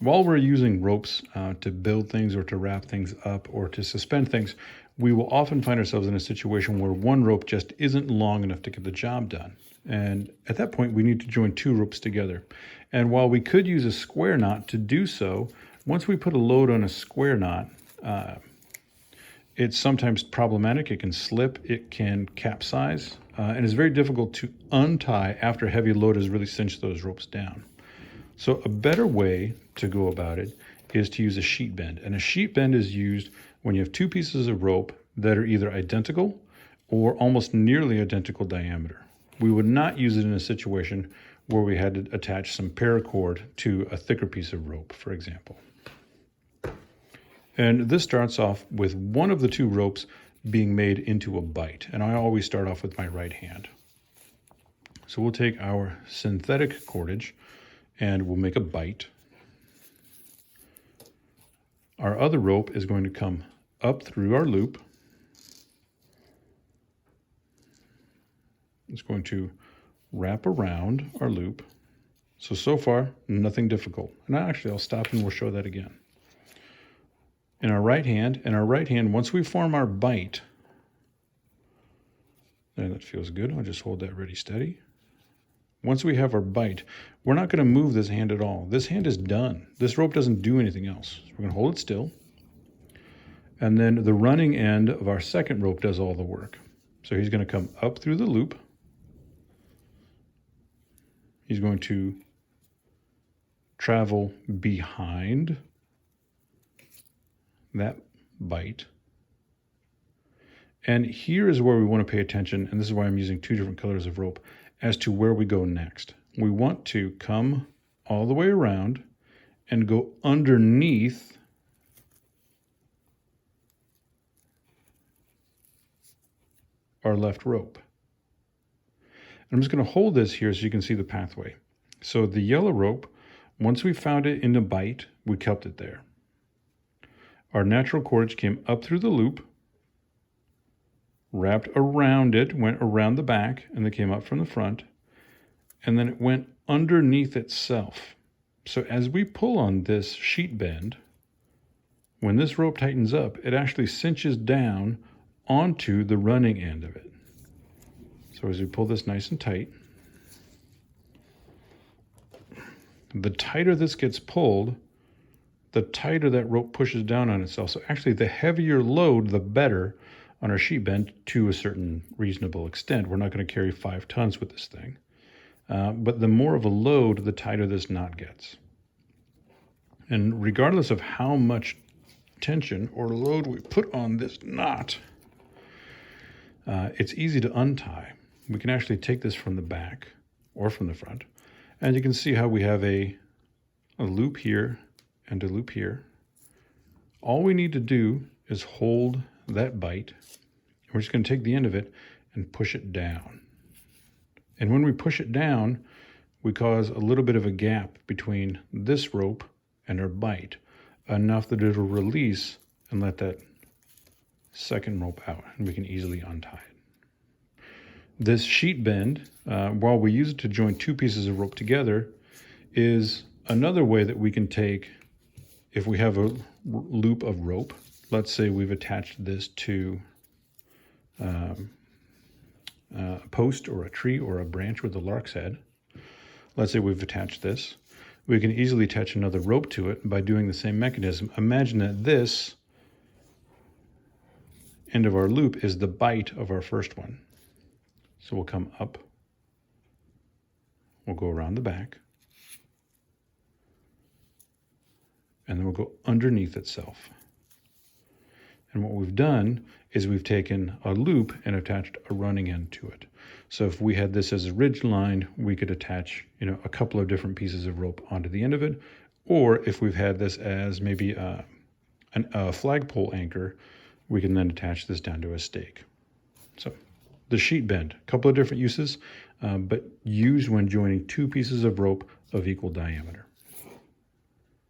While we're using ropes to build things or to wrap things up or to suspend things, we will often find ourselves in a situation where one rope just isn't long enough to get the job done. And at that point, we need to join two ropes together. And while we could use a square knot to do so, once we put a load on a square knot, it's sometimes problematic. It can slip, it can capsize, and it's very difficult to untie after a heavy load has really cinched those ropes down. So a better way to go about it is to use a sheet bend. And a sheet bend is used when you have two pieces of rope that are either identical or almost nearly identical diameter. We would not use it in a situation where we had to attach some paracord to a thicker piece of rope, for example. And this starts off with one of the two ropes being made into a bight. And I always start off with my right hand. So we'll take our synthetic cordage and we'll make a bight. Our other rope is going to come up through our loop. It's going to wrap around our loop. So far, nothing difficult. And I'll stop and we'll show that again. In our right hand, once we form our bight, and that feels good, I'll just hold that ready steady. Once we have our bight, we're not going to move this hand at all. This hand is done. This rope doesn't do anything else. So we're going to hold it still. And then the running end of our second rope does all the work. So he's going to come up through the loop. He's going to travel behind that bight. And here is where we want to pay attention, and this is why I'm using two different colors of rope, as to where we go next. We want to come all the way around and go underneath our left rope. And I'm just going to hold this here so you can see the pathway. So the yellow rope, once we found it in the bight, we kept it there. Our natural cordage came up through the loop, wrapped around it, went around the back, and then came up from the front, and then it went underneath itself. So as we pull on this sheet bend, when this rope tightens up, it actually cinches down onto the running end of it. So as we pull this nice and tight, the tighter this gets pulled, the tighter that rope pushes down on itself. So actually the heavier load, the better on our sheet bend to a certain reasonable extent. We're not going to carry 5 tons with this thing. But the more of a load, the tighter this knot gets. And regardless of how much tension or load we put on this knot, it's easy to untie. We can actually take this from the back or from the front. And you can see how we have a loop here and a loop here. All we need to do is hold that bight. We're just going to take the end of it and push it down. And when we push it down, we cause a little bit of a gap between this rope and our bight, enough that it'll release and let that second rope out, and we can easily untie it. This sheet bend, while we use it to join two pieces of rope together, is another way that we can take, if we have a loop of rope, let's say we've attached this to a post or a tree or a branch with a lark's head. Let's say we've attached this. We can easily attach another rope to it by doing the same mechanism. Imagine that this end of our loop is the bight of our first one. So we'll come up, we'll go around the back, and then we'll go underneath itself. And what we've done is we've taken a loop and attached a running end to it. So if we had this as a ridge line, we could attach, a couple of different pieces of rope onto the end of it. Or if we've had this as maybe a flagpole anchor, we can then attach this down to a stake. So the sheet bend, a couple of different uses, but used when joining two pieces of rope of equal diameter.